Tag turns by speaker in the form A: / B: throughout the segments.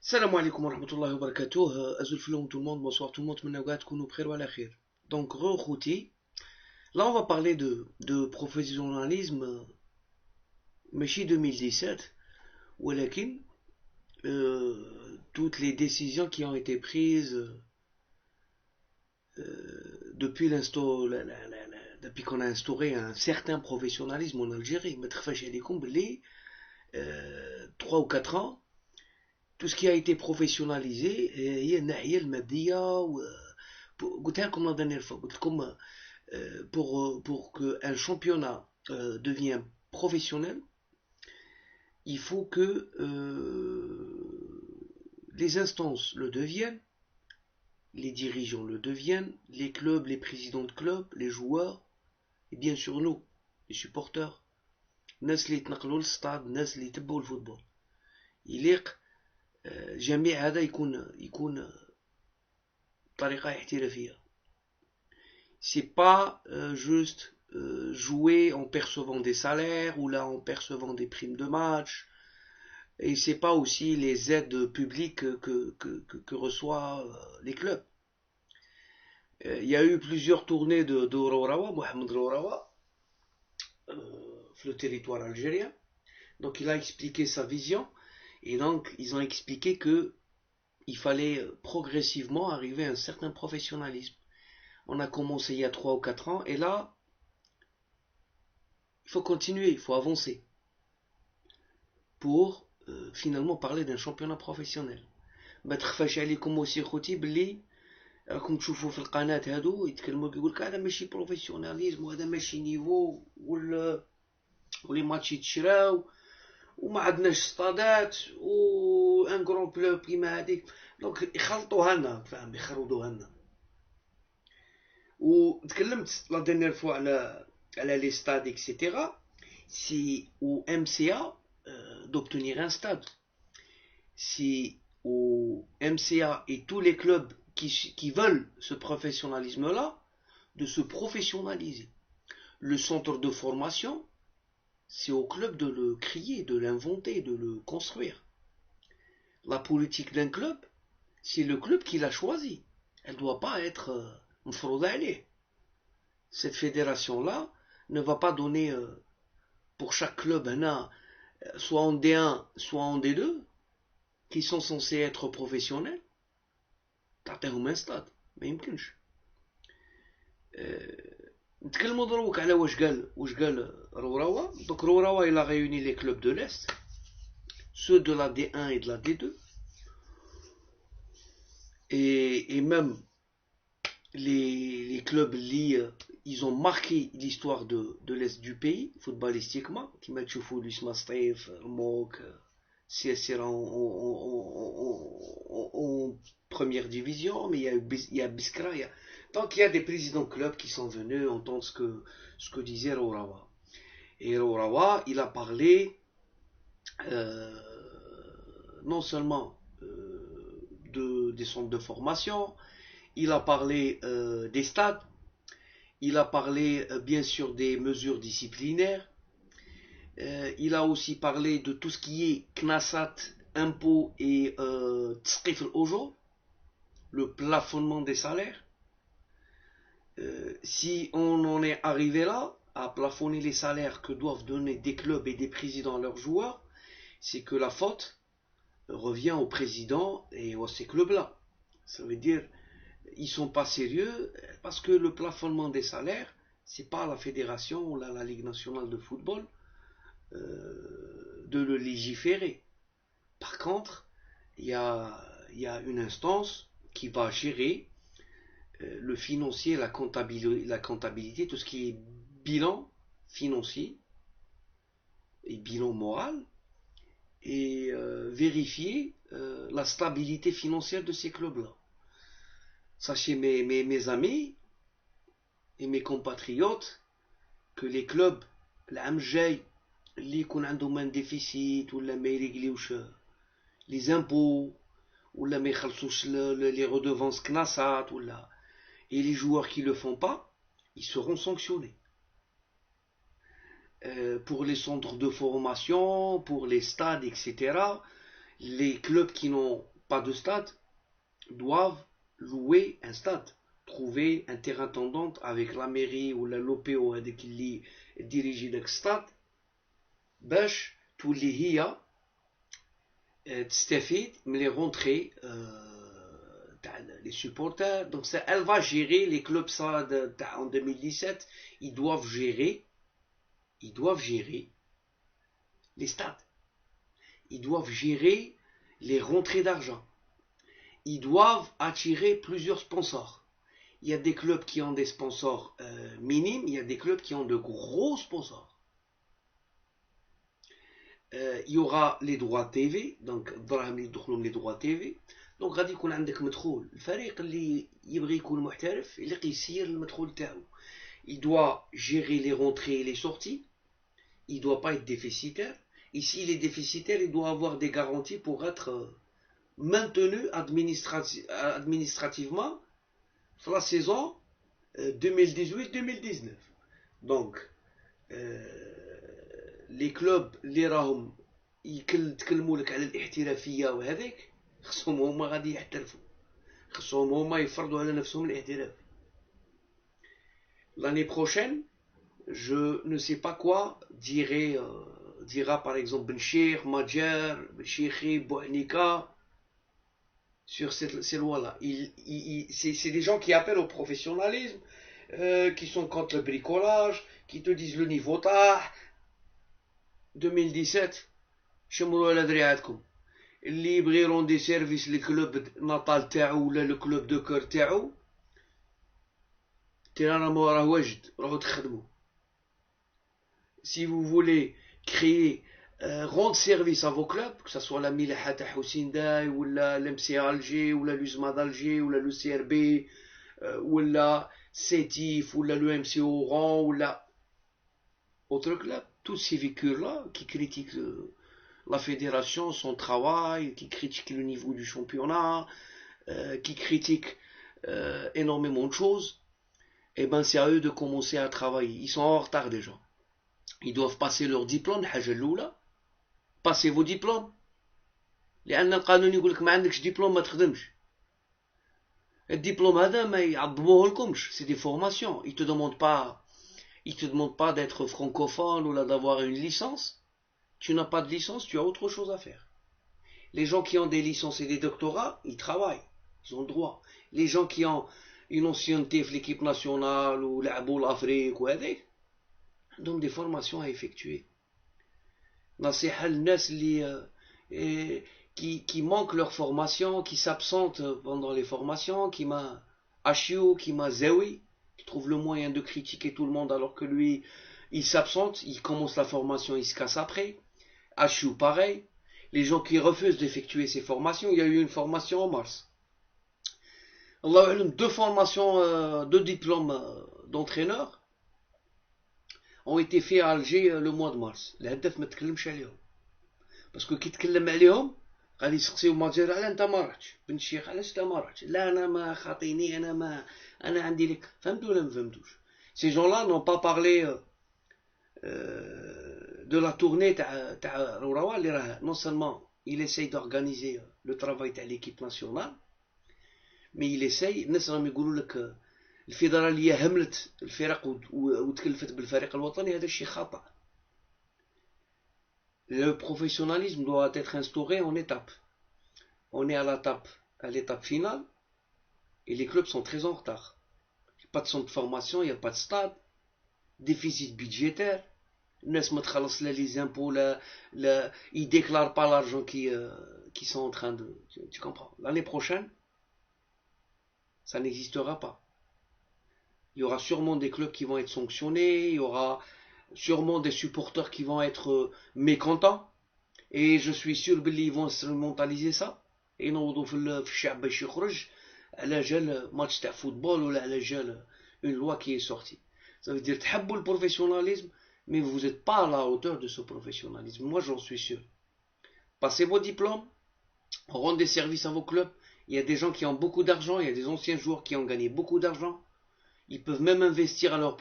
A: Salam alaikum wa rahmatullahi wa barakatuh. Azul floum tout le monde, bonsoir tout le monde, menawgat kounou bkhir wa la khir. Donc, re-khouti. Là, on va parler de professionnalisme, Mechi 2017, ou toutes les décisions qui ont été prises depuis depuis qu'on a instauré un certain professionnalisme en Algérie. Mais très les 3 ou 4 ans, tout ce qui a été professionnalisé, il y a le média, comme la dernière fois, pour qu'un championnat devienne professionnel, il faut que les instances le deviennent, les dirigeants le deviennent, les clubs, les présidents de clubs, les joueurs, et bien sûr nous, les supporters. الناس اللي يتنقلوا للستاد، الناس اللي يتبعوا الفوتبول، يليق جميع هذا يكون بطريقة احترافية. C'est pas juste jouer en percevant des salaires ou là en percevant des primes de match. Et c'est pas aussi les aides publiques que reçoivent les clubs. Il y a eu plusieurs tournées de Rorawa, Mohamed Rorawa, le territoire algérien. Donc il a expliqué sa vision et donc ils ont expliqué que il fallait progressivement arriver à un certain professionnalisme. On a commencé il y a 3 ou 4 ans et là il faut continuer, il faut avancer pour finalement parler d'un championnat professionnel. ما تخفاش عليكم aussi خوتي بلي راكم تشوفوا في القناة هادو يتكلموا يقول لك هذا ماشي بروفيسيوناليزم وهذا ماشي نيفو ولي ماتش يتشراو وما عندناش ستادات و ان كرون كلوب كيما هذيك. دونك يخلطوها لنا، فاهم، يخرطوها لنا. وتكلمت لا دينير فوا على لي ستاد اكسيتيرا سي او ام سي ا d'obtenir un stade. Si au MCA et tous les clubs qui veulent ce professionnalisme-là, de se professionnaliser. Le centre de formation, c'est au club de le créer, de l'inventer, de le construire. La politique d'un club, c'est le club qui l'a choisi. Elle ne doit pas être mfroudalée. Cette fédération-là ne va pas donner pour chaque club soit en D1, soit en D2, qui sont censés être professionnels, تعطيهم un stade. ما يمكنش. نتكلموا دروك على واش قال روراوا. Donc Rorawa il a réuni les clubs de l'Est, ceux de la D1 et de la D2, et même les clubs liés, ils ont marqué l'histoire de l'Est du pays, footballistiquement, qui m'a tchoufou Luis Mastef, Mok, CSR en première division, mais il y a Biskra. Donc il y a des présidents de clubs qui sont venus entendre ce que disait Rorawa. Et Rorawa, il a parlé non seulement des centres de formation, il a parlé des stades, il a parlé bien sûr des mesures disciplinaires, il a aussi parlé de tout ce qui est Knassat, impôts et Tsqif al-Ojo, le plafonnement des salaires. Si on en est arrivé là, à plafonner les salaires que doivent donner des clubs et des présidents à leurs joueurs, c'est que la faute revient aux présidents et à ces clubs-là. Ça veut dire ils sont pas sérieux parce que le plafonnement des salaires, c'est pas la fédération ou la Ligue nationale de football de le légiférer. Par contre, il y a une instance qui va gérer le financier, la comptabilité, tout ce qui est bilan financier et bilan moral, et vérifier la stabilité financière de ces clubs-là. Sachez mes amis et mes compatriotes que les clubs, العام الجاي اللي يكون عندهم un déficit ولا ما يريقليوش les impôts ولا ما يخلصوش les redevances كناسات ولا et les joueurs qui ne le font pas, ils seront sanctionnés. Pour les centres de formation, pour les stades, etc., les clubs qui n'ont pas de stade doivent louer un stade, trouver un terrain d'entente avec la mairie ou la l'OPO هذيك اللي ديريجي داك الستاد باش تولي هي تستفيد من les rentrées les supporters. Donc ça, elle va gérer les clubs ça en 2017, ils doivent gérer les stades, ils doivent gérer les rentrées d'argent, ils doivent attirer plusieurs sponsors. Il y a des clubs qui ont des sponsors minimes, il y a des clubs qui ont de gros sponsors. Il y aura les droits TV, donc الدراهم اللي يدخلوا من les droits TV. دونك غادي يكون عندك مدخول الفريق اللي يبغي يكون محترف اللي قيسير المدخول تاعو. Il doit gérer les rentrées et les sorties. Il doit pas être déficitaire. Et s'il est déficitaire, il doit avoir des garanties pour être maintenu administrativement sur la saison 2018-2019. Donc les clubs اللي راهم يتكلموا لك على الاحترافيه وهذيك خصهم هما غادي يحترفوا، خصهم هما يفرضوا على نفسهم الاحتراف. L'année prochaine, je ne sais pas quoi dira par exemple Benchir, Madjer, Benchiri, Bouhanika sur ces lois-là. C'est des gens qui appellent au professionnalisme, qui sont contre le bricolage, qui te disent le niveau tah. 2017 شمروا على دراعاتكم اللي يبغي يروندي سيرفيس للكلوب ناطال تاعو ولا الكلوب دو كور تاعو تيرانا راه واجد روحو تخدموا. Si vous voulez créer rendre service à vos clubs, que ce soit la Milaha تاع حسين داي ولا l'MC Alger ولا l'USMA d'Alger ولا le CRB ولا Sétif ولا le MC Oran ولا autre club, tous ces véhicules-là qui critiquent la fédération, son travail, qui critiquent le niveau du championnat, qui critiquent énormément de choses, et ben c'est à eux de commencer à travailler. Ils sont en retard déjà. Ils doivent passer leur diplôme, الحاجة الأولى. Passez vos diplômes. لأن القانون يقول لك ما عندكش دبلوم ما تخدمش. الدبلوم هذا ما يعظموه لكمش. C'est des formations. Ils te demandent pas d'être francophone ou là d'avoir une licence. Tu n'as pas de licence, tu as autre chose à faire. Les gens qui ont des licences et des doctorats, ils travaillent, ils ont le droit. Les gens qui ont une ancienneté de l'équipe nationale ou l'Afrique ou هذيك, donc des formations à effectuer. نصيحة للناس qui manquent leur formation, qui s'absentent pendant les formations, qui m'a Achiou, qui m'a Zawi, qui trouve le moyen de critiquer tout le monde alors que lui, il s'absente, il commence la formation, il se casse après. Achiou, pareil. Les gens qui refusent d'effectuer ces formations, il y a eu une formation en mars. Allah alam, deux formations, deux diplômes d'entraîneur ont été faits à Alger le mois de mars. الهدف ما تكلمش عليهم. باسكو كي تكلم عليهم غادي يسقسيو ماجير على انت ما رحتش بن الشيخ علاش انت ما رحتش لا انا ما خاطيني انا عندي لك فهمتوا ولا ما فهمتوش. Ces gens-là n'ont pas parlé de la tournée تاع روراوا اللي راه non seulement il essaye d'organiser le travail تاع l'équipe nationale mais il essaye. الناس راهم يقولوا لك الفيدراليه هملت الفرق وتكلفت بالفريق الوطني, هذا الشيء خطأ. Le professionnalisme doit être instauré en étapes. On est à l'étape finale et les clubs sont très en retard. Il n'y a pas de centre de formation, il n'y a pas de stade, déficit budgétaire. الناس ما تخلص لا les impôts, ils déclarent pas l'argent qui sont en train de... Tu comprends? L'année prochaine, ça n'existera pas. Il y aura sûrement des clubs qui vont être sanctionnés, il y aura sûrement des supporters qui vont être mécontents, et je suis sûr qu'ils vont instrumentaliser ça et ينوضوا في الشعب باش يخرج على جال ماتش تاع فوتبول ولا على جال une loi qui est sortie. Ça veut dire تحبوا le professionnalisme mais vous n'êtes pas à la hauteur de ce professionnalisme. Moi j'en suis sûr. Passez vos diplômes, rendez service à vos clubs. Il y a des gens qui ont beaucoup d'argent, il y a des anciens joueurs qui ont gagné beaucoup d'argent. Ils peuvent même investir à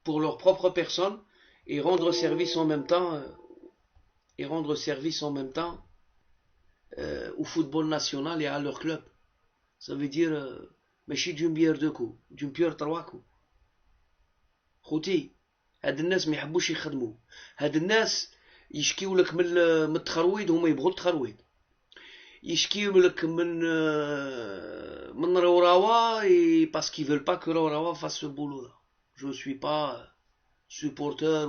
A: pour leur propre personne et rendre service en même temps au football national et à leur club. Ça veut dire ماشي d'une bière deux coups, d'une bière trois coups. خوتي هاد الناس ما يحبوش يخدموا. هاد الناس يشكيو لك من التخرويض، هما يبغوا التخرويض. يشكيو لك من راوراوا parce qu'ils veulent pas que راوراوا fasse ce boulot là. Je suis pas supporter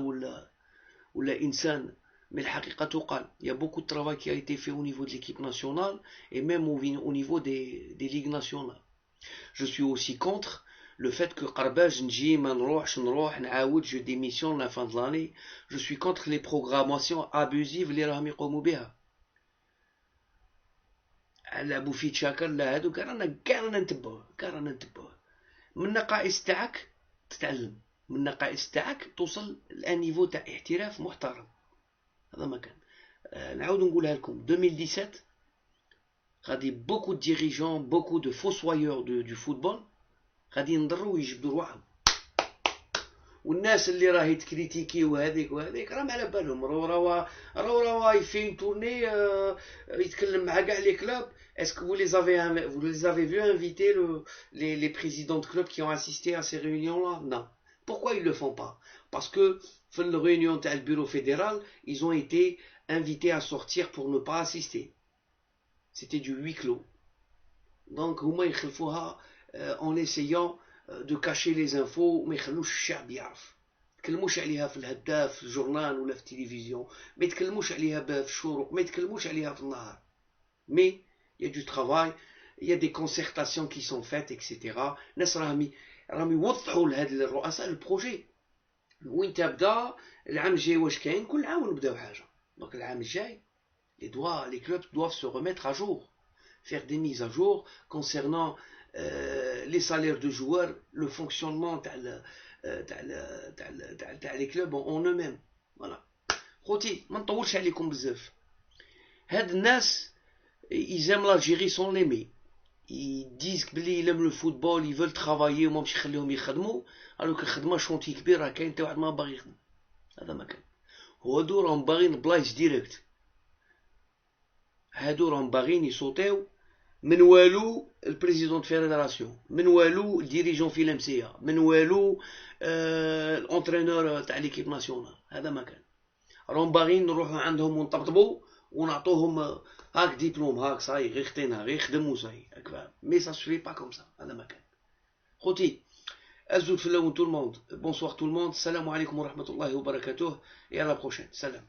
A: ولا إنسان، mais الحقيقة تقال. Il y a beaucoup de travail qui a été fait au niveau de l'équipe nationale et même au niveau des ligues nationales. Je suis aussi contre le fait que قرباج نجي ما نروحش نعاود je démissionne la fin de l'année. Je suis contre les programmations abusives اللي راهم يقوموا بها. لعبوا في تشاكر لا هادو كاع رانا نتبعوه. من النقائص تاعك تتعلم، من النقائص تاعك توصل لان نيفو تاع احتراف محترم. هذا ما كان. نعاود نقولها لكم 2017 غادي بوكو دو ديريجون بوكو دو فوسوايور دو فوتبول غادي ينضروا ويجبدوا رواحهم. والناس اللي راهي تكريتيكي وهذيك راهم على بالهم راه يفين تورني يتكلم مع كاع لي كلوب. Est-ce que vous les avez vus inviter les présidents de clubs qui ont assisté à ces réunions-là? Non. Pourquoi ils le font pas? Parce que dans la réunion du bureau fédéral, ils ont été invités à sortir pour ne pas assister. C'était du huis clos. Donc هما يخلفوها en essayant de cacher les infos ما يخلوش الشعب يعرف. تكلموش عليها في الهداف في الجورنال ولا في التلفزيون، ما يتكلموش عليها في الشروق، ما يتكلموش عليها في النهار. Mais il y a du travail, il y a des concertations qui sont faites, etc. ناس راهم يوضحوا لهاد الرؤساء البروجي وين تبدا العام الجاي واش كاين. كل عام نبداو حاجه. دونك العام الجاي les clubs doivent se remettre à jour, faire des mises à jour concernant les salaires de joueurs, le fonctionnement تاع les clubs en eux-mêmes. Voilà. خوتي ما نطولش عليكم بزاف. هاد الناس ils aiment l'Algérie sans l'aimer. Ils disent qu'ils aiment le football, ils veulent travailler وما مش يخليهم يخدموا، alors que الخدمه شونتي كبير راه كاين حتى واحد ما باغي يخدم. هذا ما كان. هادو راهم باغيين بلايص ديريكت. هادو راهم باغيين يصوتيو من والو البريزيدون دو فيدراسيون، من والو الديريجون في الامسيه، من والو الانترينور تاع ليكيب ناسيونال. هذا ما كان. راهم باغيين نروحوا عندهم ونطبطبوا ونعطوهم هاك ديبلوم هاك صاي غير خطينا غير خدم وصاي هكا. مي سا سوفي با كوم سا. هذا ما كان. خوتي ازود في اللون. tout le monde bonsoir tout le monde. السلام عليكم ورحمه الله وبركاته et à la prochaine. سلام.